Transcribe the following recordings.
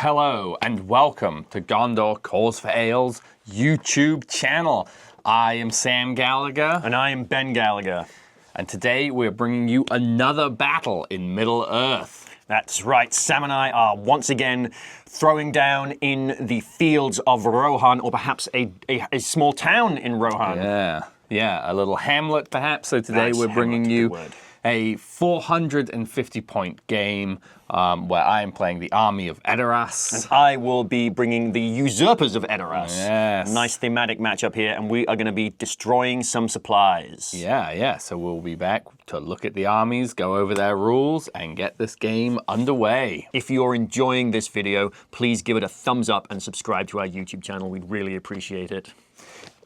Hello and welcome to Gondor Calls for Ale's YouTube channel. I am Sam Gallagher. And I am Ben Gallagher. And today we're bringing you another battle in Middle-earth. That's right, Sam and I are once again throwing down in the fields of Rohan, or perhaps a small town in Rohan. Yeah, a little hamlet perhaps. So today we're bringing you a 450-point game where I am playing the Army of Edoras. And I will be bringing the Usurpers of Edoras. Yes. Nice thematic matchup here, and we are going to be destroying some supplies. Yeah, so we'll be back to look at the armies, go over their rules, and get this game underway. If you're enjoying this video, please give it a thumbs up and subscribe to our YouTube channel. We'd really appreciate it.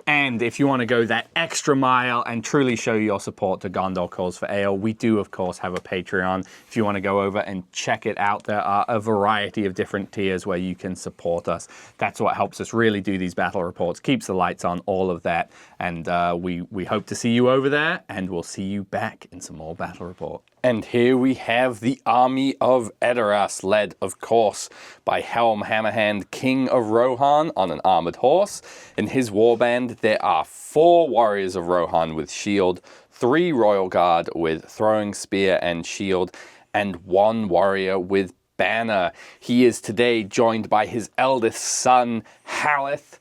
And if you want to go that extra mile and truly show your support to Gondor Calls for Ale, we do, of course, have a Patreon. If you want to go over and check it out, there are a variety of different tiers where you can support us. That's what helps us really do these battle reports, keeps the lights on, all of that. And we hope to see you over there, and we'll see you back in some more battle report. And here we have the Army of Edoras, led, of course, by Helm Hammerhand, King of Rohan, on an armored horse. In his warband, there are 4 warriors of Rohan with shield, 3 royal guard with throwing spear and shield, and 1 warrior with banner. He is today joined by his eldest son, Haleth,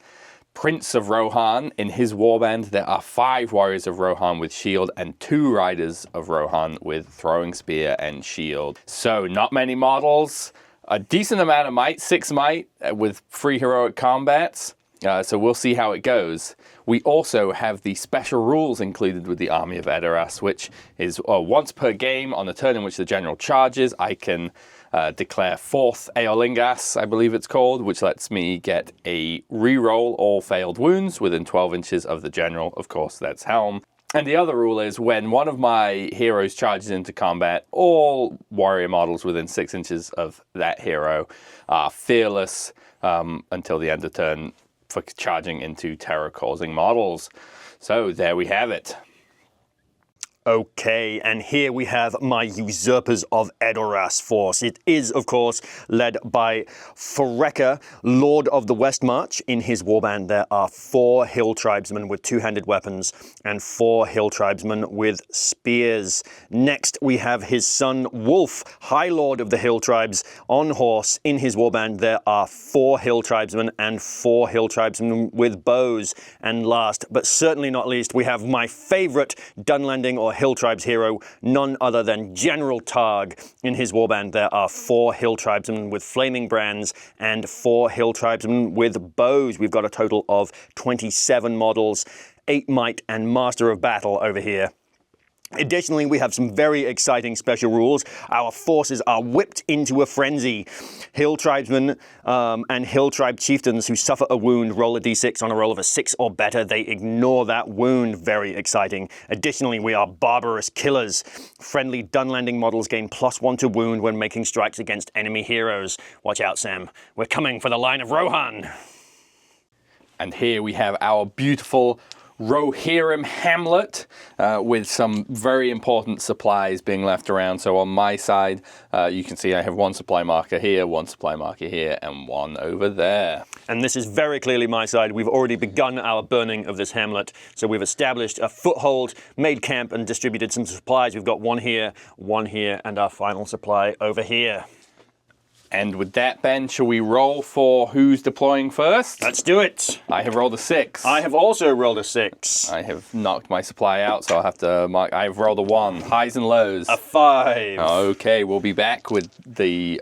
Prince of Rohan. In his warband, there are 5 warriors of Rohan with shield and 2 riders of Rohan with throwing spear and shield. So not many models, a decent amount of might, 6 might with 3 heroic combats. So we'll see how it goes. We also have the special rules included with the Army of Edoras, which is once per game on a turn in which the general charges, I can declare 4th Eolingas, I believe it's called, which lets me get a reroll all failed wounds within 12 inches of the general. Of course, that's Helm. And the other rule is when one of my heroes charges into combat, all warrior models within 6 inches of that hero are fearless until the end of turn for charging into terror-causing models. So there we have it. Okay, and here we have my Usurpers of Edoras force. It is, of course, led by Freca, Lord of the West March. In his warband, there are 4 hill tribesmen with 2-handed weapons and 4 hill tribesmen with spears. Next, we have his son, Wolf, High Lord of the Hill Tribes, on horse. In his warband, there are 4 hill tribesmen and 4 hill tribesmen with bows. And last, but certainly not least, we have my favorite Dunlanding or Hill Tribes hero, none other than General Targ. In his warband, there are 4 hill tribesmen with flaming brands and 4 hill tribesmen with bows. We've got a total of 27 models, 8 might and master of battle over here. Additionally, we have some very exciting special rules. Our forces are whipped into a frenzy. Hill tribesmen and hill tribe chieftains who suffer a wound roll a d6 on a roll of a 6 or better. They ignore that wound. Very exciting. Additionally, we are barbarous killers. Friendly Dunlanding models gain +1 to wound when making strikes against enemy heroes. Watch out, Sam. We're coming for the line of Rohan. And here we have our beautiful Rohirrim hamlet with some very important supplies being left around. So on my side, you can see I have 1 supply marker here, 1 supply marker here, and 1 over there. And this is very clearly my side. We've already begun our burning of this hamlet. So we've established a foothold, made camp, and distributed some supplies. We've got 1 here, and our final supply over here. And with that, Ben, shall we roll for who's deploying first? Let's do it. I have rolled a 6. I have also rolled a 6. I have knocked my supply out, so I'll have to mark. I've rolled a 1. Highs and lows. A 5. Okay, we'll be back with the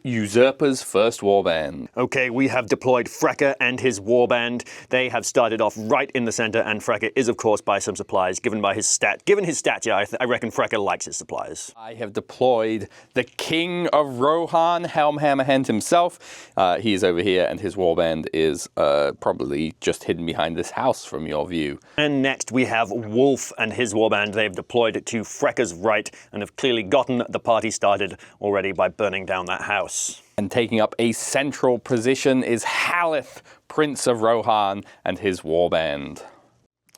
Usurper's first warband. Okay, we have deployed Freca and his warband. They have started off right in the center, and Freca is, of course, by some supplies. Given his stature, I reckon Freca likes his supplies. I have deployed the King of Rohan, Helm Hammerhand himself. He is over here, and his warband is probably just hidden behind this house from your view. And next we have Wolf and his warband. They've deployed to Freca's right and have clearly gotten the party started already by burning down that house. And taking up a central position is Haleth, Prince of Rohan, and his warband.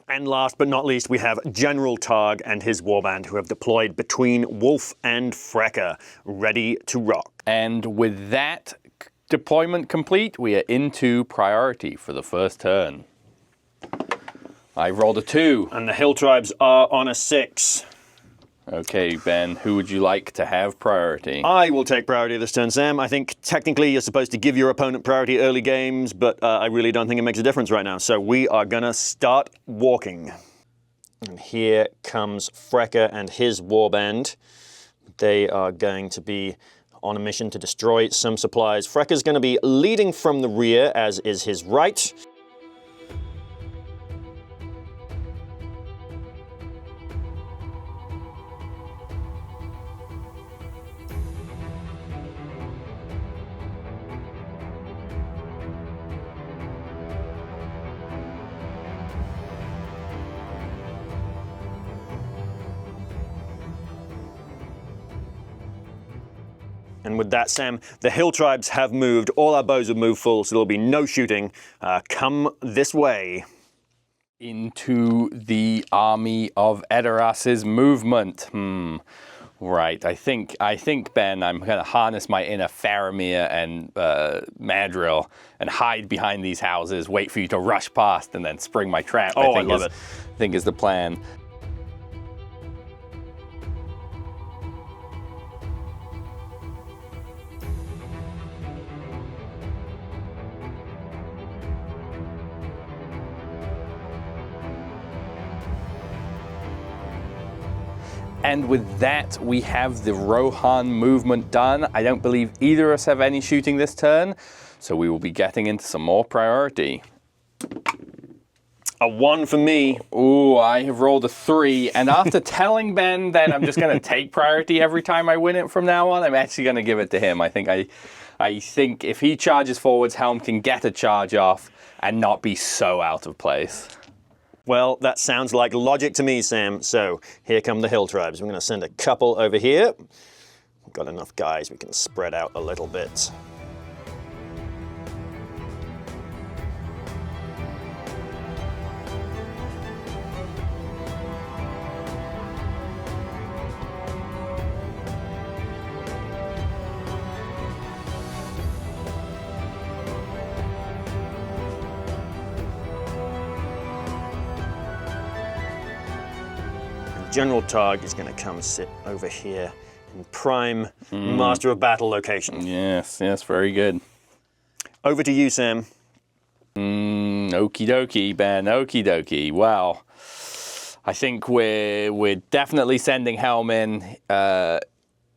And last but not least, we have General Targ and his warband, who have deployed between Wolf and Freca, ready to rock. And with that deployment complete. We are into priority for the first turn. I rolled a 2. And the hill tribes are on a 6. Okay, Ben, who would you like to have priority? I will take priority this turn, Sam. I think technically you're supposed to give your opponent priority early games, but I really don't think it makes a difference right now. So we are going to start walking. And here comes Frecker and his warband. They are going to be on a mission to destroy some supplies. Frecker's going to be leading from the rear, as is his right. And with that, Sam, the hill tribes have moved. All our bows have moved full, so there'll be no shooting. Come this way. Into the Army of Edoras' movement. Right, I think, Ben, I'm going to harness my inner Faramir and Madril and hide behind these houses, wait for you to rush past, and then spring my trap. Oh, I love it. I think is the plan. And with that, we have the Rohan movement done. I don't believe either of us have any shooting this turn, so we will be getting into some more priority. A 1 for me. Ooh, I have rolled a 3, and after telling Ben that I'm just going to take priority every time I win it from now on, I'm actually going to give it to him. I think if he charges forwards, Helm can get a charge off and not be so out of place. Well, that sounds like logic to me, Sam. So here come the hill tribes. We're going to send a couple over here. We've got enough guys, we can spread out a little bit. General Targ is going to come sit over here in prime Master of Battle location. Yes, very good. Over to you, Sam. Okie dokie, Ben, okie dokie. Well, I think we're definitely sending Helm in.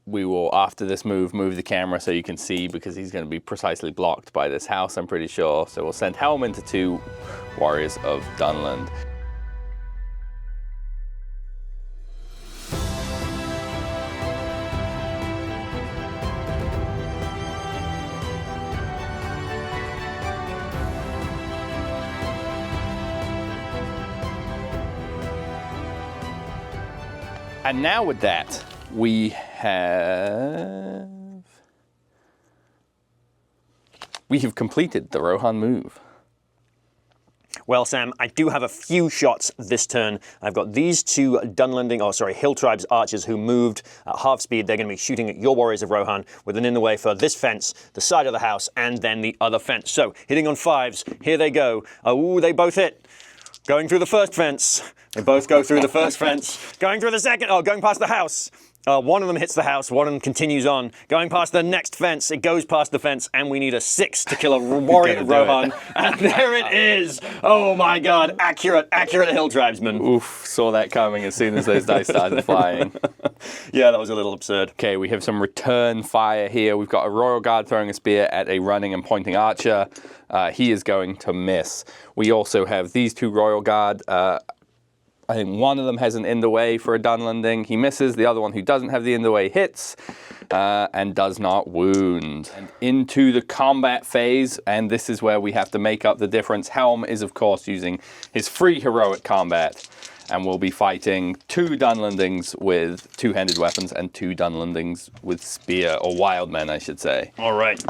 We will, after this move the camera so you can see, because he's going to be precisely blocked by this house, I'm pretty sure. So we'll send Helm into 2 Warriors of Dunland. And now with that, we have completed the Rohan move. Well, Sam, I do have a few shots this turn. I've got these 2 Hill Tribes archers who moved at half speed. They're going to be shooting at your Warriors of Rohan with an in the way for this fence, the side of the house, and then the other fence. So, hitting on 5s. Here they go. Oh, they both hit. Going through the first fence. They both go through the first fence. Going through the second. Oh, going past the house. One of them hits the house. One of them continues on. Going past the next fence. It goes past the fence. And we need a 6 to kill a Warrior of Rohan. And there it is. Oh, my God. Accurate hill tribesman. Oof, saw that coming as soon as those dice started flying. Yeah, that was a little absurd. Okay, we have some return fire here. We've got a Royal Guard throwing a spear at a running and pointing archer. He is going to miss. We also have these 2 Royal Guard. I think one of them has an in the way for a Dunlanding. He misses. The other one, who doesn't have the in the way, hits and does not wound. And into the combat phase, and this is where we have to make up the difference. Helm is, of course, using his free heroic combat, and we'll be fighting 2 Dunlandings with 2-handed weapons and 2 Dunlandings with spear, or wild men, I should say. All right.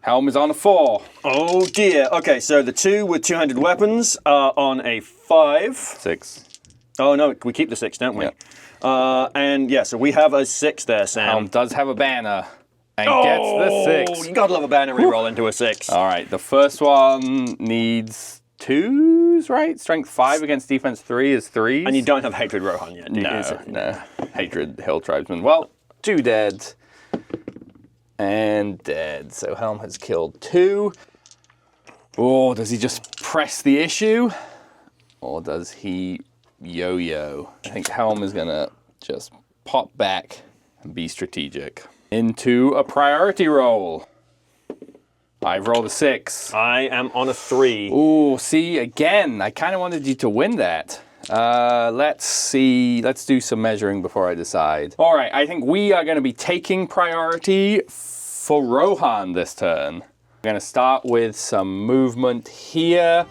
Helm is on a 4. Oh dear. Okay, so the 2 with 200 weapons are on a 5. 6. Oh no, we keep the 6, don't we? Yeah. And yeah, so we have a 6 there, Sam. Helm does have a banner. and gets the 6. You gotta love a banner reroll into a 6. All right, the first one needs 2s, right? Strength 5 against defense 3 is 3s. And you don't have Hatred Rohan yet, do you? No. Hatred Hill Tribesman. Well, 2 dead. And dead. So Helm has killed 2. Or does he just press the issue? Or does he yo-yo? I think Helm is gonna just pop back and be strategic. Into a priority roll. I've rolled a 6. I am on a 3. Ooh, see, again, I kind of wanted you to win that. Let's see. Let's do some measuring before I decide. All right, I think we are going to be taking priority for Rohan this turn. We're going to start with some movement here.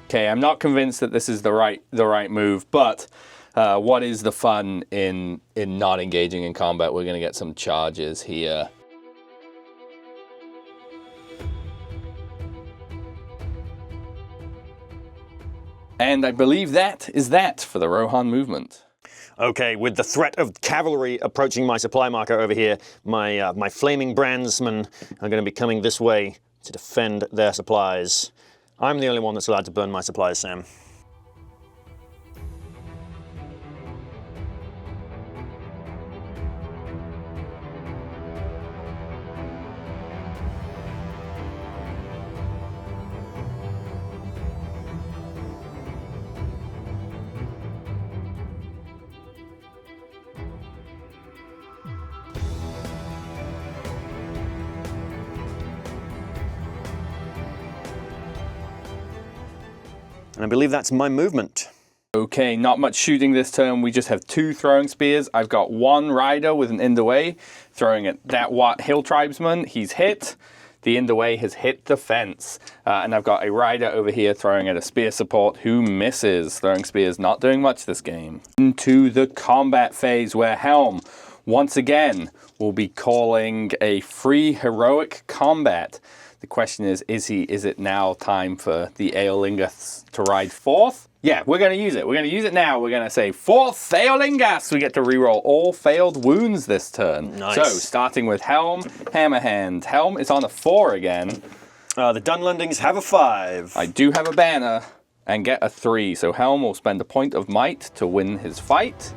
Okay, I'm not convinced that this is the right move, but what is the fun in not engaging in combat? We're going to get some charges here. And I believe that is that for the Rohan movement. Okay, with the threat of cavalry approaching my supply marker over here, my flaming brandsmen are going to be coming this way to defend their supplies. I'm the only one that's allowed to burn my supplies, Sam. And I believe that's my movement. Okay, not much shooting this turn. We just have 2 throwing spears. I've got 1 rider with an Indaway throwing at that Hill Tribesman. He's hit. The Indaway has hit the fence. And I've got a rider over here throwing at a spear support who misses. Throwing spears not doing much this game. Into the combat phase where Helm, once again, will be calling a free heroic combat. The question is it now time for the Eolingas to ride forth? Yeah, we're going to use it. We're going to use it now. We're going to say, forth Eolingas! We get to reroll all failed wounds this turn. Nice. So, starting with Helm, Hammerhand. Helm is on a 4 again. The Dunlendings have a 5. I do have a banner and get a 3. So Helm will spend a point of might to win his fight.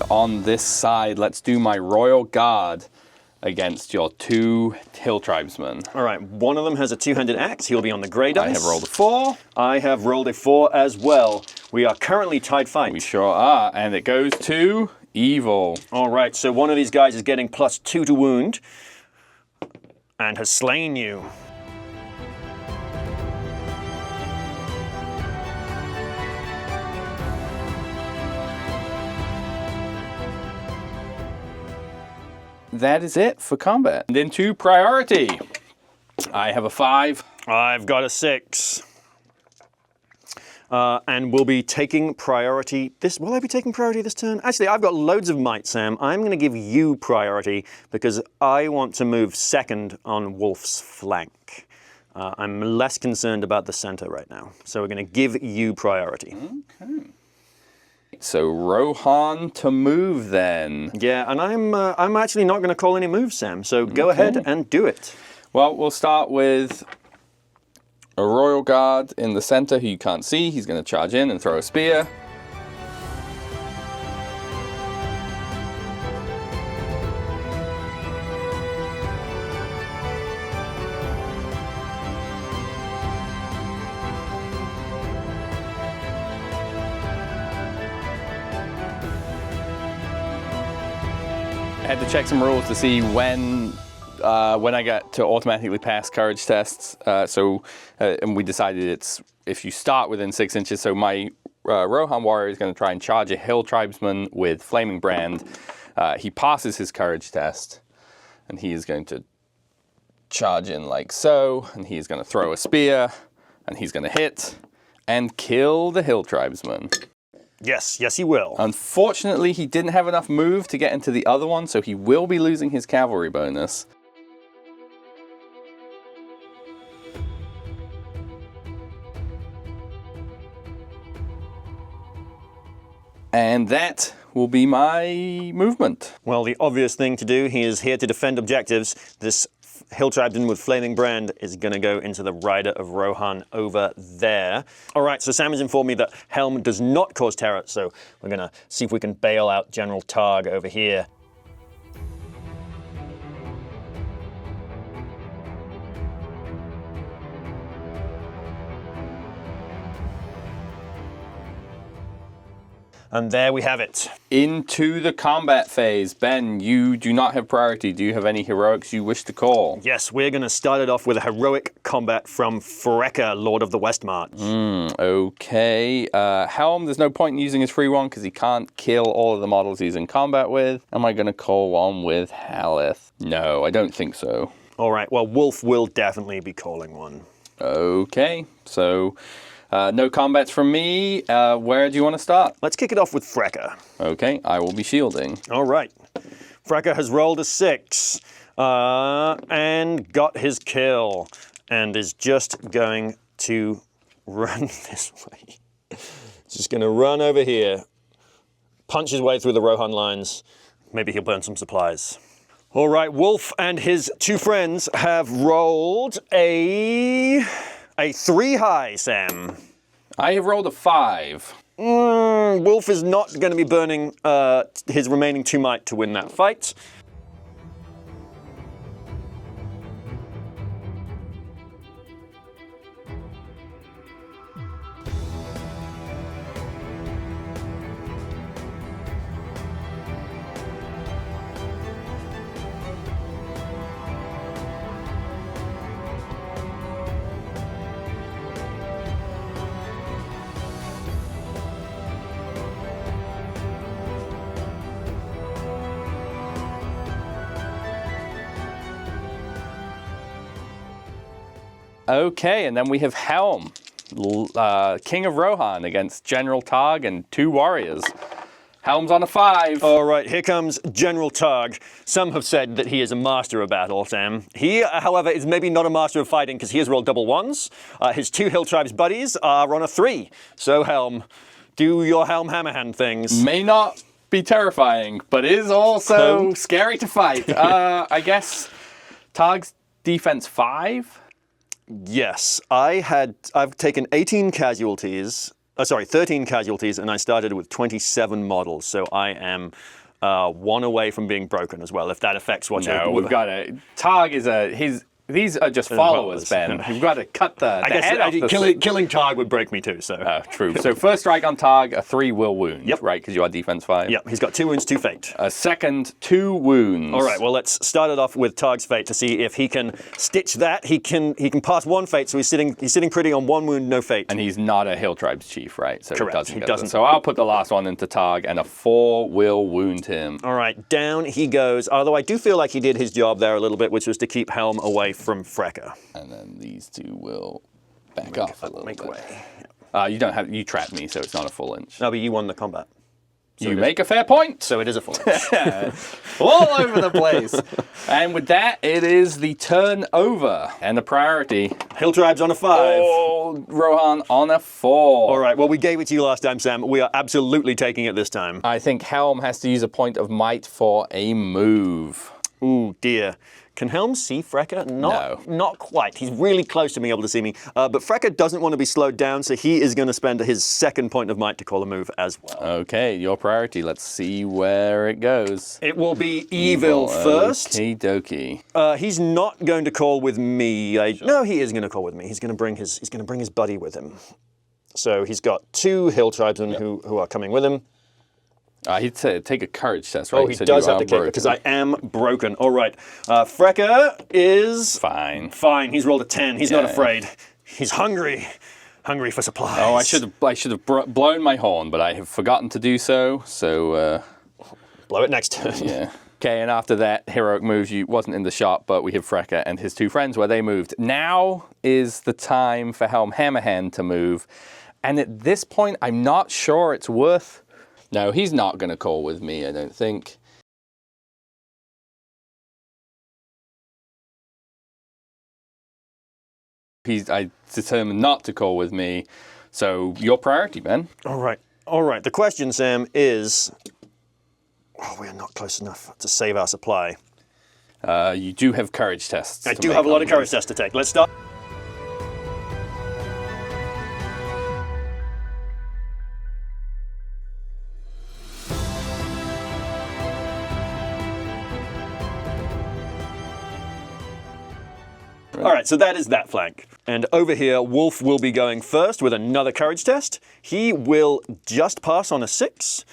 On this side, let's do my Royal Guard against your 2 Hill Tribesmen. All right, one of them has a 2-handed axe. He'll be on the grey dice. I have rolled a 4. I have rolled a 4 as well. We are currently tied fight. We sure are, and it goes to Evil. All right, so one of these guys is getting +2 to wound and has slain you. That is it for combat. And into priority. I have a 5. I've got a 6. And we'll be taking priority this. Will I be taking priority this turn? Actually, I've got loads of might, Sam. I'm going to give you priority because I want to move second on Wolf's flank. I'm less concerned about the center right now. So we're going to give you priority. Okay. So Rohan to move then. Yeah, and I'm actually not going to call any moves, Sam. So go ahead and do it. Well, we'll start with a Royal Guard in the center who you can't see. He's going to charge in and throw a spear. I had to check some rules to see when when I got to automatically pass courage tests, and we decided it's if you start within 6 inches. So my Rohan warrior is going to try and charge a hill tribesman with flaming brand. He passes his courage test, and he is going to charge in like so, and he's going to throw a spear, and he's going to hit and kill the hill tribesman. Yes, yes he will. Unfortunately, he didn't have enough move to get into the other one, so he will be losing his cavalry bonus. And that will be my movement. Well, the obvious thing to do, he is here to defend objectives. This hill tribesman with flaming brand is going to go into the Rider of Rohan over there. All right, so Sam has informed me that Helm does not cause terror, so we're going to see if we can bail out General Targ over here. And there we have it. Into the combat phase. Ben, you do not have priority. Do you have any heroics you wish to call? Yes, we're going to start it off with a heroic combat from Frecker, Lord of the West March. Okay. Helm, there's no point in using his free one because he can't kill all of the models he's in combat with. Am I going to call one with Haleth? No, I don't think so. All right, well, Wolf will definitely be calling one. Okay, so no combats from me. Where do you want to start? Let's kick it off with Frecker. Okay, I will be shielding. All right. Frecker has rolled a 6 and got his kill and is just going to run this way. Just going to run over here, punch his way through the Rohan lines. Maybe he'll burn some supplies. All right, Wolf and his 2 friends have rolled a 3 high, Sam. I have rolled a 5. Wolf is not going to be burning his remaining 2 might to win that fight. Okay, and then we have Helm, King of Rohan against General Targ and 2 warriors. Helm's on a 5. All right, here comes General Targ. Some have said that he is a master of battle, Sam. He, however, is maybe not a master of fighting because he has rolled double 1s. His 2 Hill Tribes buddies are on a 3. So Helm, do your Helm Hammerhand things. May not be terrifying, but is also scary to fight. I guess Targ's defense 5? Yes, I've taken 13 casualties, and I started with 27 models, so I am 1 away from being broken as well, if that affects what you're... No, we've got to... Targ is these are just followers, Ben. We've got to cut the head off the... Killing Targ would break me too, so... True. So first strike on Targ, a 3 will wound, yep. Right? Because you are defense 5. Yep, he's got 2 wounds, 2 fate. A second, 2 wounds. All right, well, let's start it off with Targ's fate to see if he can stitch that. He can pass 1 fate, so he's sitting pretty on 1 wound, no fate. And he's not a Hill Tribes chief, right? So correct, he doesn't. So I'll put the last one into Targ, and a 4 will wound him. All right, down he goes. Although I do feel like he did his job there a little bit, which was to keep Helm away from Frecker. And then these 2 will back off a little bit. Way. You trapped me, so it's not a full inch. No, but you won the combat. So you make a fair point. So it is a full inch. All over the place. And with that, it is the turn over. And the priority. Hill Tribes on a 5. Oh, Rohan on a 4. All right, well, we gave it to you last time, Sam. We are absolutely taking it this time. I think Helm has to use a point of might for a move. Ooh, dear. Can Helm see Frecker? No. Not quite. He's really close to being able to see me. But Frecker doesn't want to be slowed down, so he is going to spend his second point of might to call a move as well. Okay, your priority. Let's see where it goes. It will be Evil first. Okie dokie. He's not going to call with me. No, he is going to call with me. He's going to bring his buddy with him. So he's got 2 Hill Tribesmen who are coming with him. He'd take a courage test, right? Oh, he does have to kick because I am broken. All right. Frecker is... Fine. Fine. He's rolled a 10. He's not afraid. He's hungry. Hungry for supplies. Oh, I should have blown my horn, but I have forgotten to do so. So blow it next turn. Yeah. Okay, and after that heroic moves, you wasn't in the shop, but we have Frecker and his two friends where they moved. Now is the time for Helm Hammerhand to move, and at this point, I'm not sure it's worth. No, he's not going to call with me. I don't think. I determined not to call with me, so your priority, Ben. All right. All right. The question, Sam, is... Oh, we are not close enough to save our supply. You do have courage tests. I do have a lot of courage tests to take. Let's start. All right, so that is that flank. And over here, Wolf will be going first with another courage test. He will just pass on a 6.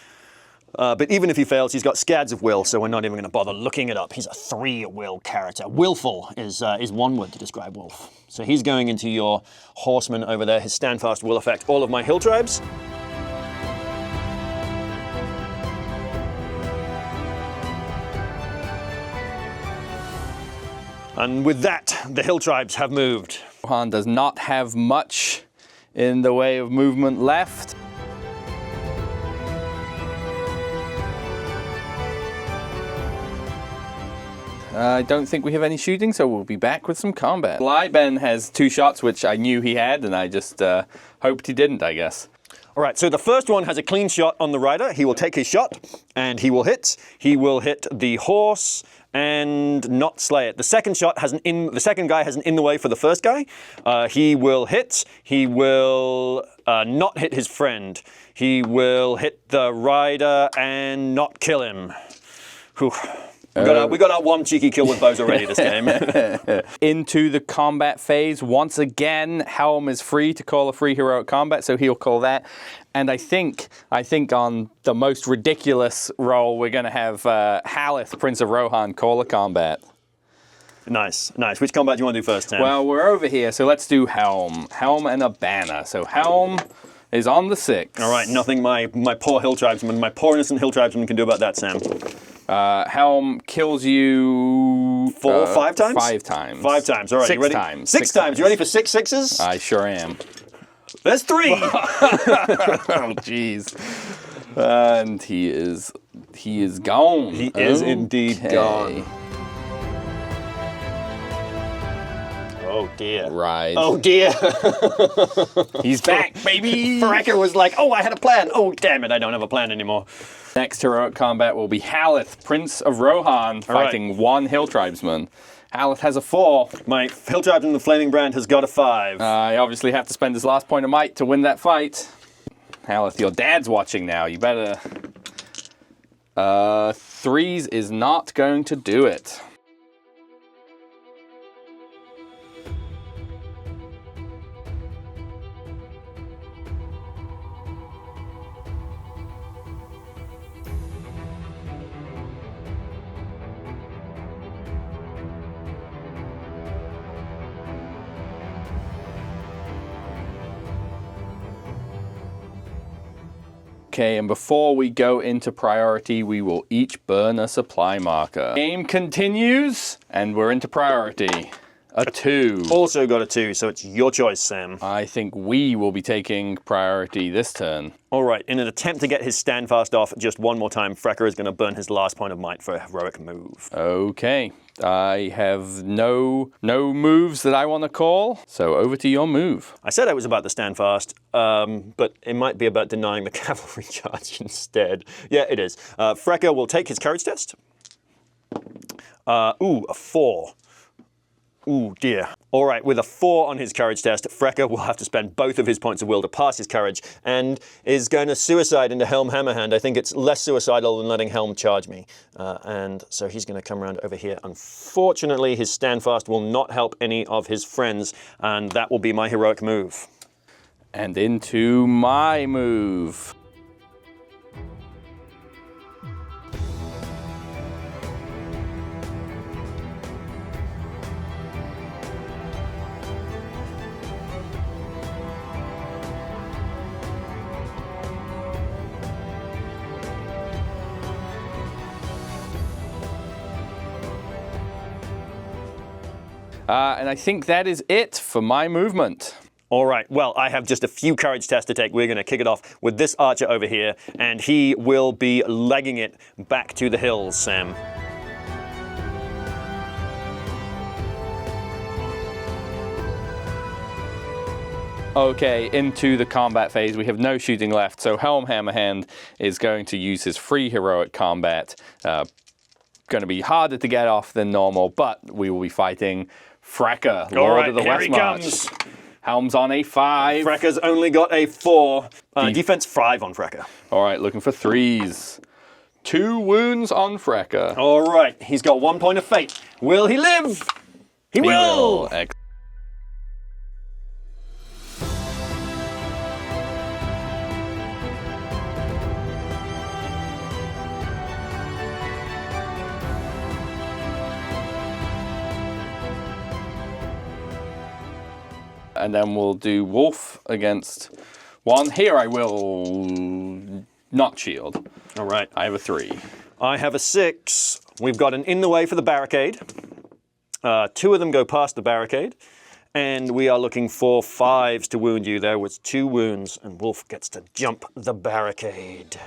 But even if he fails, he's got Scads of Will, so we're not even going to bother looking it up. He's a 3 will character. Willful is one word to describe Wolf. So he's going into your horseman over there. His Standfast will affect all of my hill tribes. And with that, the hill tribes have moved. Rohan does not have much in the way of movement left. I don't think we have any shooting, so we'll be back with some combat. Liben has 2 shots, which I knew he had, and I just hoped he didn't, I guess. All right, so the first one has a clean shot on the rider. He will take his shot, and he will hit. He will hit the horse and not slay it. The second shot has the second guy has an in the way for the first guy. He will hit. He will not hit his friend. He will hit the rider and not kill him. Whew. We got our one cheeky kill with bows already this game. Into the combat phase. Once again, Helm is free to call a free heroic combat, so he'll call that. And I think on the most ridiculous roll, we're going to have Haleth, Prince of Rohan, call a combat. Nice, nice. Which combat do you want to do first, Tim? Well, we're over here, so let's do Helm. Helm and a banner. So Helm is on the 6. All right, nothing my poor hill tribesman, my poor innocent hill tribesman can do about that, Sam. Helm kills you... 5 times? 5 times. 5 times, all right. 6 you ready? times. 6 times. You ready for 6 sixes? I sure am. There's 3! Oh, jeez. And he is gone. He is indeed gone. Oh dear. Right. Oh dear. He's back, baby. Frecker was like, oh, I had a plan. Oh, damn it, I don't have a plan anymore. Next heroic combat will be Haleth, Prince of Rohan, fighting 1 hill tribesman. Haleth has a 4. My hill tribesman, the Flaming Brand, has got a 5. I obviously have to spend his last point of might to win that fight. Haleth, your dad's watching now. You better... 3s is not going to do it. Okay, and before we go into priority, we will each burn a supply marker. Game continues, and we're into priority. A 2. Also got a 2, so it's your choice, Sam. I think we will be taking priority this turn. All right, in an attempt to get his Standfast off just one more time, Frecker is going to burn his last point of might for a heroic move. Okay, I have no moves that I want to call, so over to your move. I said it was about the Standfast, but it might be about denying the cavalry charge instead. Yeah, it is. Frecker will take his courage test. Ooh, a 4. Ooh, dear. All right, with a 4 on his courage test, Frecker will have to spend both of his points of will to pass his courage and is going to suicide into Helm Hammerhand. I think it's less suicidal than letting Helm charge me. And so he's going to come around over here. Unfortunately, his Standfast will not help any of his friends, and that will be my heroic move. And into my move. And I think that is it for my movement. All right, well, I have just a few courage tests to take. We're going to kick it off with this archer over here, and he will be legging it back to the hills, Sam. Okay, into the combat phase. We have no shooting left, so Helm Hammerhand is going to use his free heroic combat. Going to be harder to get off than normal, but we will be fighting Freka, Lord of the West March. Helm's on a 5. Freka's only got a 4. Defense 5 on Freka. All right, looking for 3s. 2 wounds on Freka. All right, he's got 1 point of fate. Will he live? He will! And then we'll do Wolf against 1. Here I will not shield. All right. I have a 3. I have a 6. We've got an in the way for the barricade. 2 of them go past the barricade. And we are looking for 5s to wound you. There was 2 wounds, and Wolf gets to jump the barricade.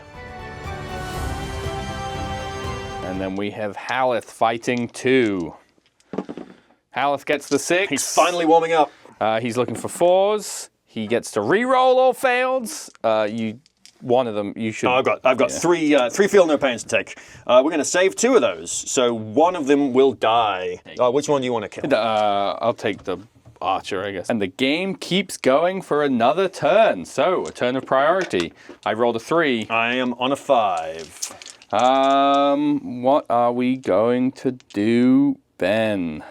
And then we have Haleth fighting 2. Haleth gets the 6. He's finally warming up. He's looking for 4s. He gets to re-roll all faileds. One of them you should. Oh, I've got 3 feel no pains to take. We're going to save 2 of those, so 1 of them will die. Which one do you want to kill? I'll take the archer, I guess. And the game keeps going for another turn. So a turn of priority. I rolled a 3. I am on a 5. What are we going to do, Ben?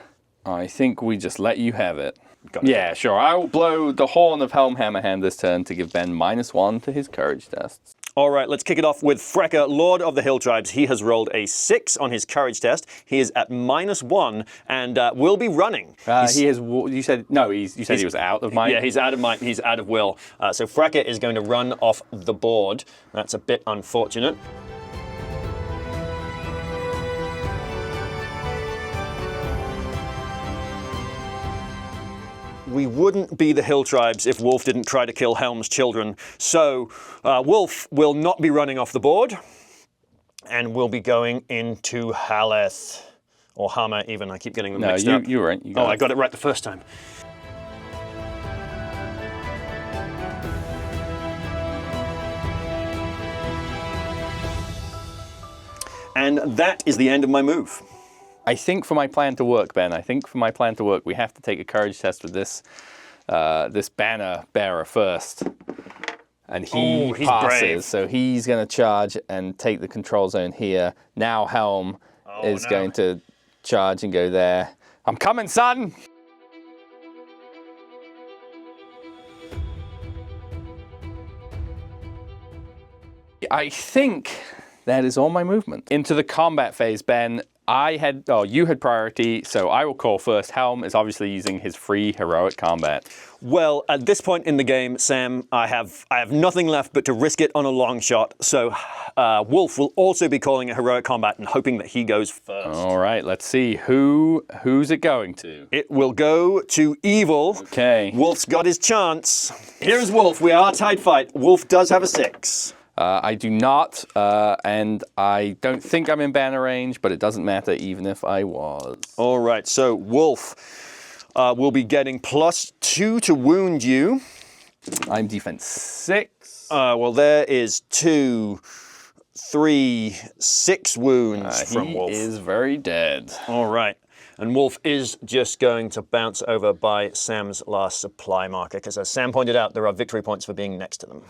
I think we just let you have it. Yeah, sure. I will blow the horn of Helm Hammerhand this turn to give Ben -1 to his courage tests. All right, let's kick it off with Freka, Lord of the Hill Tribes. He has rolled a 6 on his courage test. He is at -1 and will be running. He has. You said no. You said he was out of might. Yeah, he's out of might. He's out of will. So Freka is going to run off the board. That's a bit unfortunate. We wouldn't be the Hill Tribes if Wolf didn't try to kill Helm's children. So Wolf will not be running off the board, and will be going into Haleth. Or Hammer even, I keep getting them mixed up. No, you were right. I got it right the first time. And that is the end of my move. I think for my plan to work, Ben, we have to take a courage test with this this banner bearer first. And he passes, brave. So he's going to charge and take the control zone here. Now Helm is going to charge and go there. I'm coming, son! I think that is all my movement. Into the combat phase, Ben. You had priority, so I will call first. Helm is obviously using his free heroic combat. Well, at this point in the game, Sam, I have nothing left but to risk it on a long shot. So Wolf will also be calling a heroic combat and hoping that he goes first. All right, let's see. Who's it going to? It will go to Evil. Okay. Wolf's got his chance. Here's Wolf. We are tied fight. Wolf does have a 6. I do not, and I don't think I'm in banner range, but it doesn't matter even if I was. All right, so Wolf will be getting +2 to wound you. I'm defense 6. Well, there is 2, 3, 6 wounds from Wolf. He is very dead. All right. And Wolf is just going to bounce over by Sam's last supply marker, because as Sam pointed out, there are victory points for being next to them.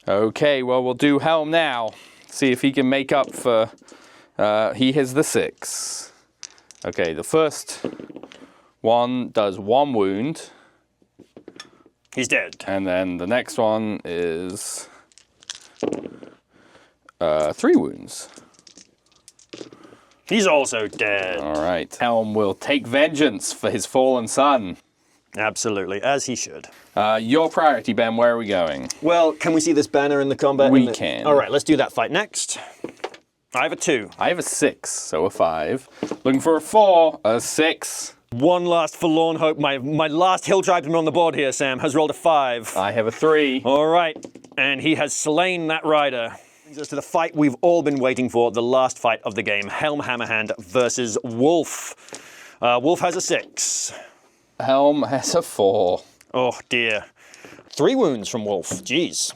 Okay, well, we'll do Helm now. See if he can make up for... he has the 6. Okay, the first one does 1 wound. He's dead. And then the next one is 3 wounds. He's also dead. All right. Helm will take vengeance for his fallen son. Absolutely, as he should. Your priority, Ben, where are we going? Well, can we see this banner in the combat? We can. All right, let's do that fight next. I have a 2. I have a 6, so a 5. Looking for a 4, a 6. One last forlorn hope. My last hill tribesman on the board here, Sam, has rolled a 5. I have a 3. All right, and he has slain that rider. Brings us to the fight we've all been waiting for, the last fight of the game, Helm Hammerhand versus Wolf. Wolf has a 6. Helm has a 4. Oh dear. 3 wounds from Wolf, jeez.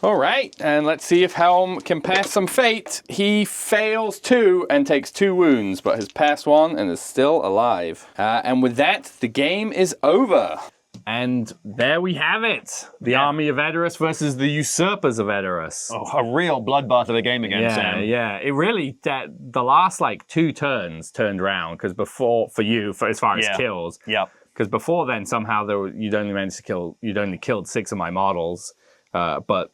All right, and let's see if Helm can pass some fate. He fails 2 and takes 2 wounds, but has passed 1 and is still alive. And with that, the game is over. And there we have it. The Army of Edoras versus the Usurpers of Edoras. Oh, a real bloodbath of a game again, Sam. Yeah. It really, the last like 2 turns turned around, because before, as far as kills. Yep. Because before then, somehow you'd only killed 6 of my models, but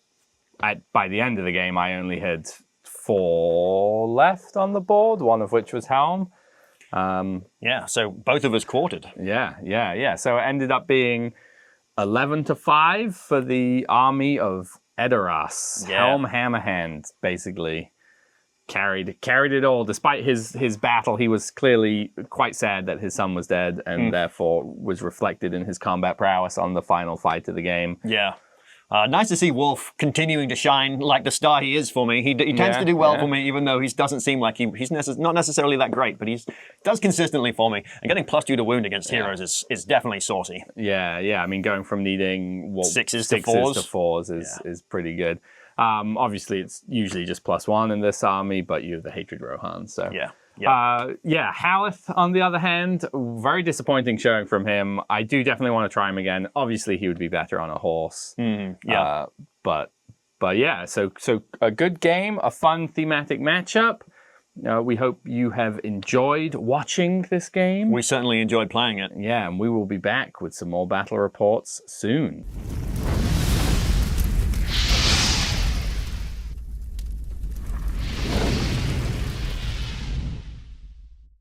by the end of the game, I only had 4 left on the board, one of which was Helm. Yeah, so both of us quartered. Yeah. So it ended up being 11-5 for the Army of Edoras. Yeah. Helm Hammerhand basically carried it all. Despite his battle, he was clearly quite sad that his son was dead, and therefore was reflected in his combat prowess on the final fight of the game. Yeah. Nice to see Wolf continuing to shine like the star he is for me. He tends to do well for me, even though he doesn't seem like he's not necessarily that great, but he does consistently for me. And getting +2 to wound against heroes is definitely saucy. Yeah. I mean, going from needing 6s to 4s is pretty good. Obviously, it's usually just +1 in this army, but you have the Hatred Rohan, so yeah. Haleth, on the other hand, very disappointing showing from him. I do definitely want to try him again. Obviously, he would be better on a horse. But yeah, so a good game, a fun thematic matchup. We hope you have enjoyed watching this game. We certainly enjoyed playing it. Yeah, and we will be back with some more battle reports soon.